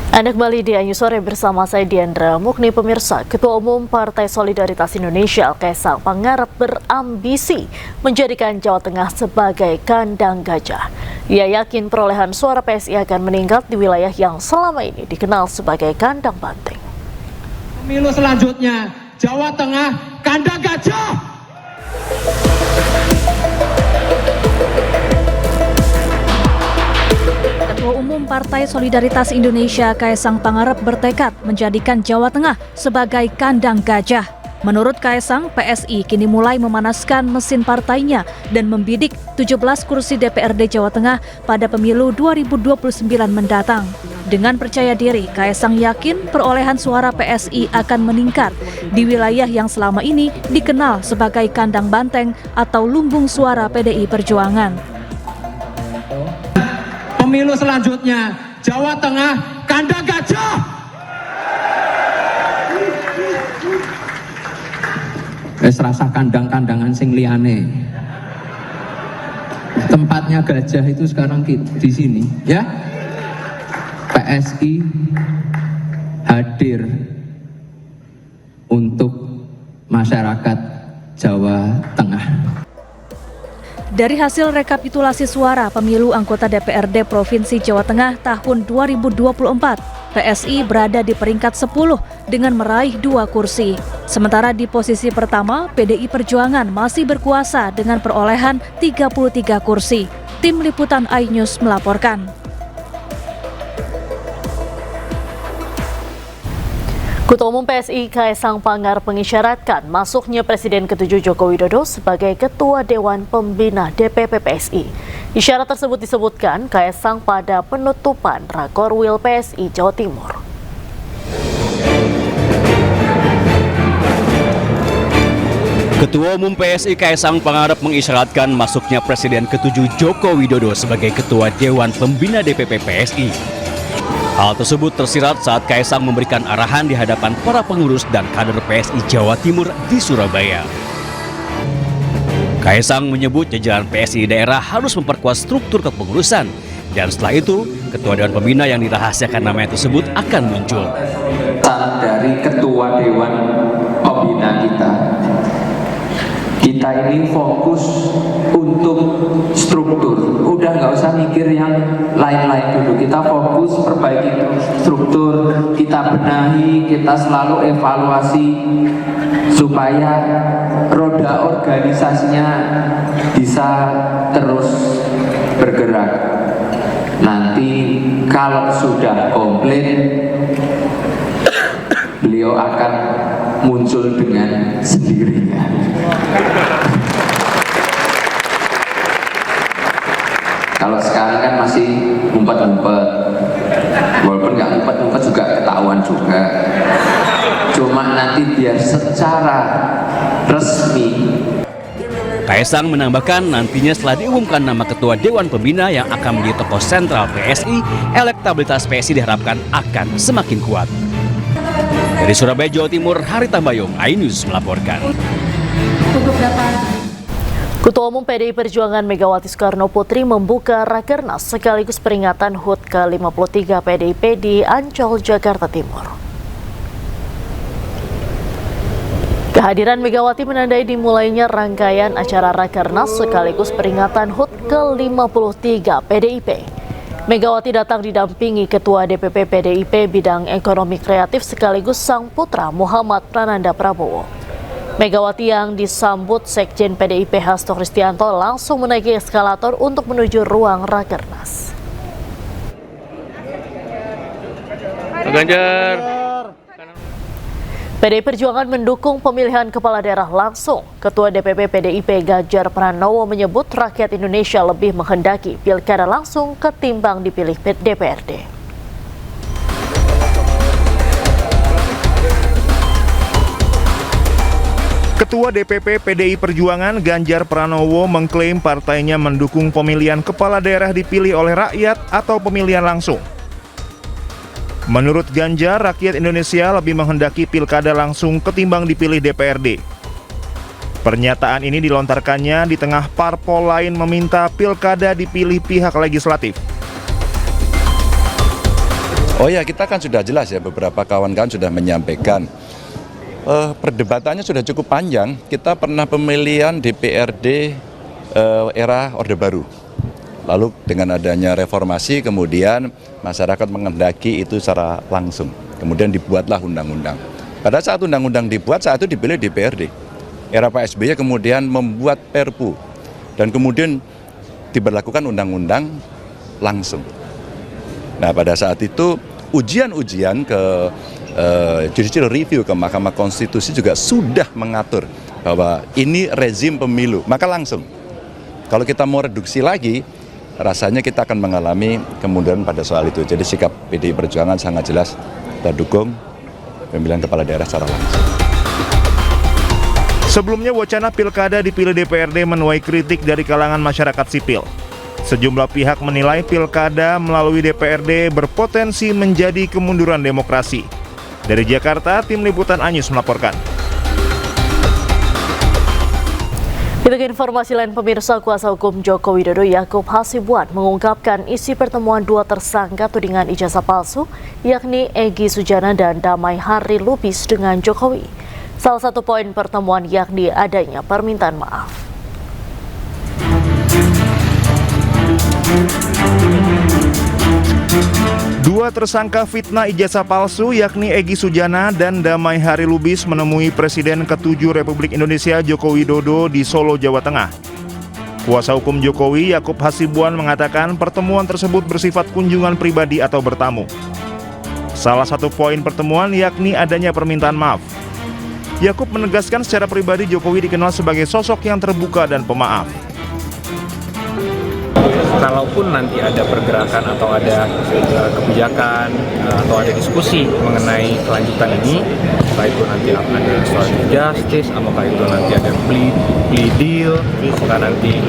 Anda kembali di Anyu Sore bersama saya Diandra Mukni. Pemirsa, Ketua Umum Partai Solidaritas Indonesia Kaisang Pangarep berambisi menjadikan Jawa Tengah sebagai kandang gajah. Ia yakin perolehan suara PSI akan meningkat di wilayah yang selama ini dikenal sebagai kandang banteng. Pemilu selanjutnya, Jawa Tengah kandang gajah. Ketua Umum Partai Solidaritas Indonesia Kaisang Pangarep bertekad menjadikan Jawa Tengah sebagai kandang gajah. Menurut Kaisang, PSI kini mulai memanaskan mesin partainya dan membidik 17 kursi DPRD Jawa Tengah pada pemilu 2029 mendatang. Dengan percaya diri, Kaisang yakin perolehan suara PSI akan meningkat di wilayah yang selama ini dikenal sebagai kandang banteng atau lumbung suara PDI Perjuangan. Pemilu selanjutnya, Jawa Tengah kandang gajah. Rasa kandang-kandangan sing liyane. Tempatnya gajah itu sekarang di sini, ya. PSI hadir untuk masyarakat Jawa Tengah. Dari hasil rekapitulasi suara pemilu anggota DPRD Provinsi Jawa Tengah tahun 2024, PSI berada di peringkat 10 dengan meraih 2 kursi. Sementara di posisi pertama, PDI Perjuangan masih berkuasa dengan perolehan 33 kursi. Tim Liputan iNews melaporkan. Ketua Umum PSI Kaisang Pangarep mengisyaratkan masuknya Presiden ke-7 Joko Widodo sebagai Ketua Dewan Pembina DPP PSI. Isyarat tersebut disebutkan Kaisang pada penutupan Rakorwil PSI Jawa Timur. Ketua Umum PSI Kaisang Pangarep mengisyaratkan masuknya Presiden ke-7 Joko Widodo sebagai Ketua Dewan Pembina DPP PSI. Hal tersebut tersirat saat Kaisang memberikan arahan di hadapan para pengurus dan kader PSI Jawa Timur di Surabaya. Kaisang menyebut jajaran PSI daerah harus memperkuat struktur kepengurusan, dan setelah itu, Ketua Dewan Pembina yang dirahasiakan namanya tersebut akan muncul. Dari Ketua Dewan Pembina kita ini fokus untuk struktur. Udah nggak usah mikir yang lain-lain dulu. Kita fokus perbaiki struktur, kita benahi, kita selalu evaluasi supaya roda organisasinya bisa terus bergerak. Nanti kalau sudah komplit, beliau akan muncul dengan sendirinya. Kalau sekarang kan masih ngumpet-ngumpet, walaupun nggak ngumpet-ngumpet juga ketahuan juga. Cuma nanti biar secara resmi. Kaisang menambahkan nantinya setelah diumumkan nama Ketua Dewan Pembina yang akan menjadi tokoh sentral PSI, elektabilitas PSI diharapkan akan semakin kuat. Dari Surabaya, Jawa Timur, Harita Bayong, iNews melaporkan. Ketua Umum PDI Perjuangan Megawati Soekarno Putri membuka Rakernas sekaligus peringatan HUT ke-53 PDIP di Ancol, Jakarta Timur. Kehadiran Megawati menandai dimulainya rangkaian acara Rakernas sekaligus peringatan HUT ke-53 PDIP. Megawati datang didampingi Ketua DPP PDIP bidang ekonomi kreatif sekaligus sang putra Muhammad Prananda Prabowo. Megawati yang disambut Sekjen PDIP Hasto Kristianto langsung menaiki eskalator untuk menuju ruang Rakernas. PDI Perjuangan mendukung pemilihan kepala daerah langsung. Ketua DPP PDIP Ganjar Pranowo menyebut rakyat Indonesia lebih menghendaki pilkada langsung ketimbang dipilih DPRD. Ketua DPP PDI Perjuangan Ganjar Pranowo mengklaim partainya mendukung pemilihan kepala daerah dipilih oleh rakyat atau pemilihan langsung. Menurut Ganjar, rakyat Indonesia lebih menghendaki pilkada langsung ketimbang dipilih DPRD. Pernyataan ini dilontarkannya di tengah parpol lain meminta pilkada dipilih pihak legislatif. Oh ya, kita kan sudah jelas ya, beberapa kawan-kawan sudah menyampaikan. Perdebatannya sudah cukup panjang. Kita pernah pemilihan DPRD era Orde Baru. Lalu dengan adanya reformasi, kemudian masyarakat menghendaki itu secara langsung. Kemudian dibuatlah undang-undang. Pada saat undang-undang dibuat, saat itu dipilih DPRD. Era Pak SBY kemudian membuat Perpu. Dan kemudian diberlakukan undang-undang langsung. Nah, pada saat itu ujian-ujian ke judicial review ke Mahkamah Konstitusi juga sudah mengatur bahwa ini rezim pemilu, maka langsung. Kalau kita mau reduksi lagi, rasanya kita akan mengalami kemunduran pada soal itu. Jadi sikap PDI Perjuangan sangat jelas, kita dukung pemilihan kepala daerah secara langsung. Sebelumnya wacana pilkada dipilih DPRD menuai kritik dari kalangan masyarakat sipil. Sejumlah pihak menilai pilkada melalui DPRD berpotensi menjadi kemunduran demokrasi. Dari Jakarta, Tim Liputan Anyus melaporkan. Kita ke informasi lain, pemirsa. Kuasa hukum Joko Widodo Yakub Hasibuan mengungkapkan isi pertemuan dua tersangka tudingan ijazah palsu, yakni Egy Sujana dan Damai Hari Lubis dengan Jokowi. Salah satu poin pertemuan yakni adanya permintaan maaf. Dua tersangka fitnah ijazah palsu yakni Egy Sujana dan Damai Hari Lubis menemui Presiden ke-7 Republik Indonesia Joko Widodo di Solo, Jawa Tengah. Kuasa hukum Jokowi Yakub Hasibuan mengatakan pertemuan tersebut bersifat kunjungan pribadi atau bertamu. Salah satu poin pertemuan yakni adanya permintaan maaf. Yakub menegaskan secara pribadi Jokowi dikenal sebagai sosok yang terbuka dan pemaaf. Kalaupun nanti ada pergerakan atau ada kebijakan atau ada diskusi mengenai kelanjutan ini, apakah itu nanti ada restoratif justice, apakah itu nanti ada plea deal, apakah nanti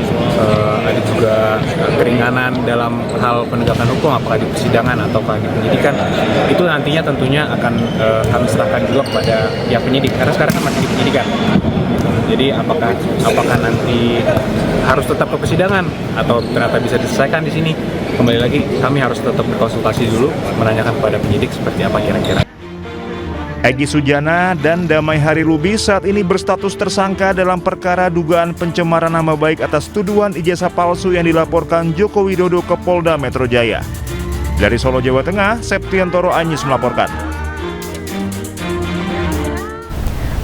ada juga keringanan dalam hal penegakan hukum, apakah di persidangan ataukah di penyidikan, itu nantinya tentunya akan kami serahkan juga kepada pihak penyidik, karena sekarang kan masih di penyidikan. Jadi apakah nanti harus tetap ke persidangan atau ternyata bisa diselesaikan di sini? Kembali lagi, kami harus tetap berkonsultasi dulu, menanyakan kepada penyidik seperti apa kira-kira. Egy Sujana dan Damai Hari Lubis saat ini berstatus tersangka dalam perkara dugaan pencemaran nama baik atas tuduhan ijazah palsu yang dilaporkan Joko Widodo ke Polda Metro Jaya. Dari Solo, Jawa Tengah, Septiantoro Anyus melaporkan.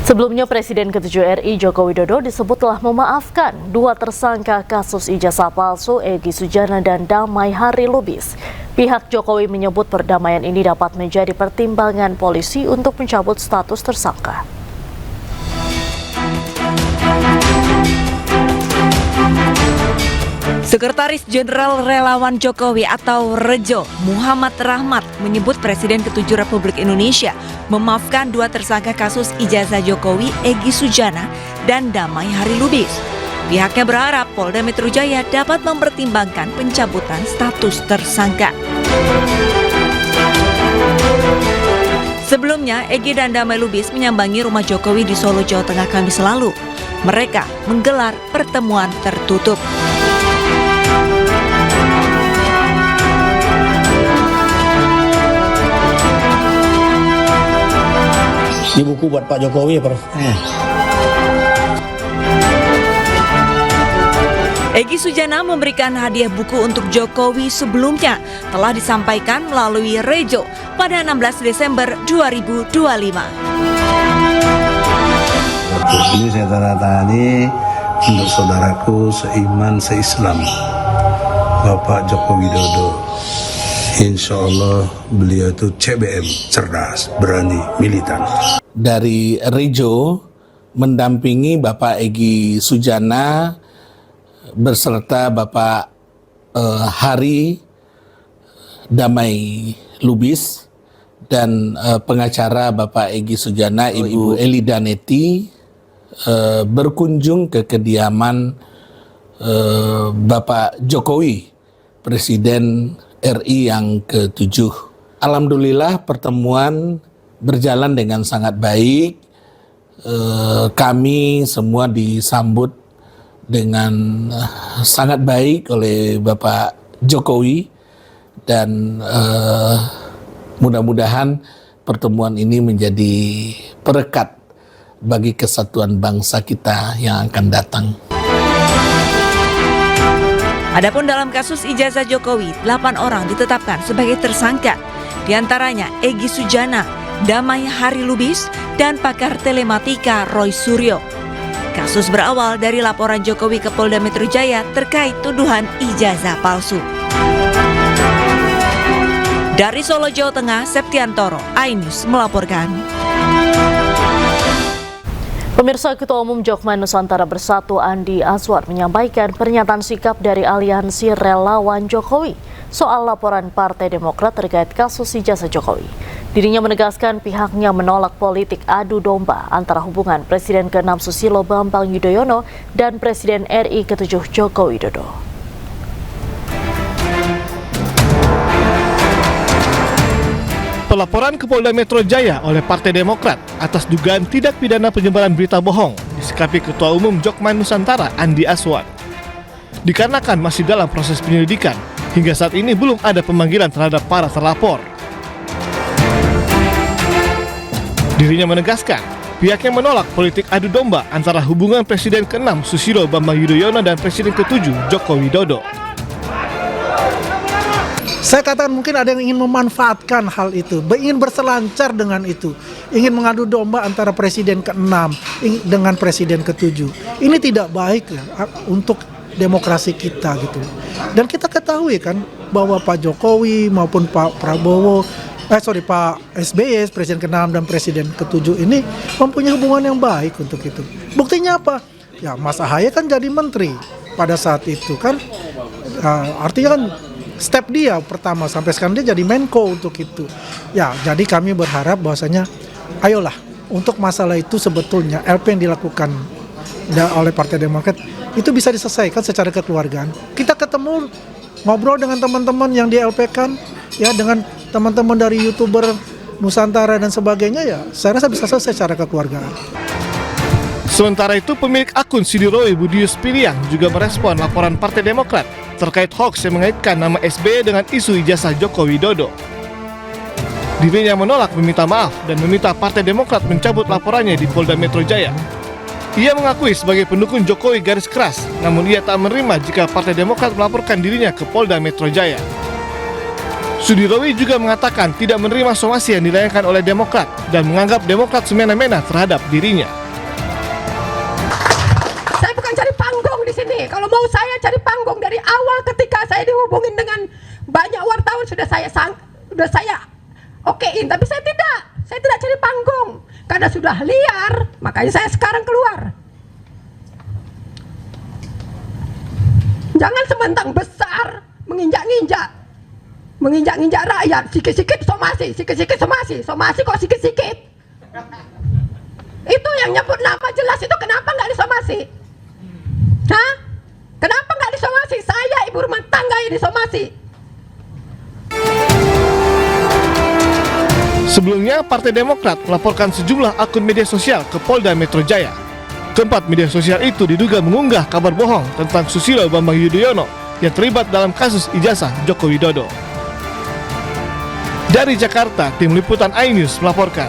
Sebelumnya Presiden ke-7 RI Joko Widodo disebut telah memaafkan dua tersangka kasus ijazah palsu Egy Sujana dan Damai Hari Lubis. Pihak Jokowi menyebut perdamaian ini dapat menjadi pertimbangan polisi untuk mencabut status tersangka. Sekretaris Jenderal Relawan Jokowi atau Rejo, Muhammad Rahmat, menyebut Presiden ke-7 Republik Indonesia memaafkan dua tersangka kasus ijazah Jokowi, Egy Sujana dan Damai Hari Lubis. Pihaknya berharap Polda Metro Jaya dapat mempertimbangkan pencabutan status tersangka. Sebelumnya, Egy dan Damai Lubis menyambangi rumah Jokowi di Solo, Jawa Tengah Kamis lalu. Mereka menggelar pertemuan tertutup. Ini buku buat Pak Jokowi ya, Prof? Egy Sujana memberikan hadiah buku untuk Jokowi sebelumnya telah disampaikan melalui Rejo pada 16 Desember 2025. Ini saya tanda tangani untuk saudaraku seiman seislam, Bapak Joko Widodo. Insya Allah beliau itu CBM, cerdas, berani, militan. Dari Rejo mendampingi Bapak Egy Sujana beserta Bapak Hari Damai Lubis dan pengacara Bapak Egy Sujana, Ibu Eli Daneti, berkunjung ke kediaman Bapak Jokowi, Presiden RI yang ke-7. Alhamdulillah pertemuan berjalan dengan sangat baik. Kami semua disambut dengan sangat baik oleh Bapak Jokowi dan Mudah-mudahan pertemuan ini menjadi perekat bagi kesatuan bangsa kita yang akan datang. Adapun dalam kasus ijazah Jokowi, 8 orang ditetapkan sebagai tersangka. Di antaranya Egy Sujana, Damai Hari Lubis, dan pakar telematika Roy Suryo. Kasus berawal dari laporan Jokowi ke Polda Metro Jaya terkait tuduhan ijazah palsu. Dari Solo, Jawa Tengah, Septiantoro, iNews melaporkan. Pemirsa, Ketua Umum Jokman Nusantara Bersatu Andi Azwar menyampaikan pernyataan sikap dari Aliansi Relawan Jokowi soal laporan Partai Demokrat terkait kasus ijazah Jokowi. Dirinya menegaskan pihaknya menolak politik adu domba antara hubungan Presiden ke-6 Susilo Bambang Yudhoyono dan Presiden RI ke-7 Joko Widodo. Pelaporan ke Polda Metro Jaya oleh Partai Demokrat atas dugaan tindak pidana penyebaran berita bohong disikapi Ketua Umum Jokman Nusantara Andi Azwar. Dikarenakan masih dalam proses penyelidikan, hingga saat ini belum ada pemanggilan terhadap para terlapor. Dirinya menegaskan, pihaknya menolak politik adu domba antara hubungan Presiden ke-6 Susilo Bambang Yudhoyono dan Presiden ke-7 Joko Widodo. Saya katakan mungkin ada yang ingin memanfaatkan hal itu, ingin berselancar dengan itu, ingin mengadu domba antara Presiden ke-6 dengan Presiden ke-7. Ini tidak baik ya, untuk demokrasi kita gitu. Dan kita ketahui kan bahwa Pak Jokowi maupun Pak Prabowo, Pak SBY, Presiden ke-6 dan Presiden ke-7 ini mempunyai hubungan yang baik untuk itu. Buktinya apa? Ya Mas Ahaye kan jadi menteri pada saat itu kan, artinya kan step dia pertama sampai sekarang dia jadi Menko untuk itu. Ya, jadi kami berharap bahwasanya ayolah untuk masalah itu sebetulnya LP yang dilakukan oleh Partai Demokrat itu bisa diselesaikan secara kekeluargaan. Kita ketemu ngobrol dengan teman-teman yang di LP kan, ya dengan teman-teman dari YouTuber Nusantara dan sebagainya, ya saya rasa bisa selesai secara kekeluargaan. Sementara itu, pemilik akun Sidiroy Budius Piliang juga merespon laporan Partai Demokrat terkait hoax yang mengaitkan nama SBY dengan isu ijazah Joko Widodo. Dirinya menolak meminta maaf dan meminta Partai Demokrat mencabut laporannya di Polda Metro Jaya. Ia mengakui sebagai pendukung Jokowi garis keras, namun ia tak menerima jika Partai Demokrat melaporkan dirinya ke Polda Metro Jaya. Sudirowi juga mengatakan tidak menerima somasi yang dilayangkan oleh Demokrat dan menganggap Demokrat semena-mena terhadap dirinya. Saya bukan cari panggung di sini. Kalau mau saya cari panggung dari awal ketika saya dihubungin dengan banyak wartawan sudah saya okein, tapi saya tidak cari panggung karena sudah liar, makanya saya sekarang keluar. Jangan sementang besar menginjak-injak rakyat, sikit-sikit somasi kok sikit-sikit. Itu yang nyebut nama jelas itu kenapa nggak disomasi? Hah? Kenapa nggak disomasi? Saya ibu rumah tangga yang disomasi. Sebelumnya, Partai Demokrat melaporkan sejumlah akun media sosial ke Polda Metro Jaya. Keempat media sosial itu diduga mengunggah kabar bohong tentang Susilo Bambang Yudhoyono yang terlibat dalam kasus ijazah Joko Widodo. Dari Jakarta, tim liputan iNews melaporkan.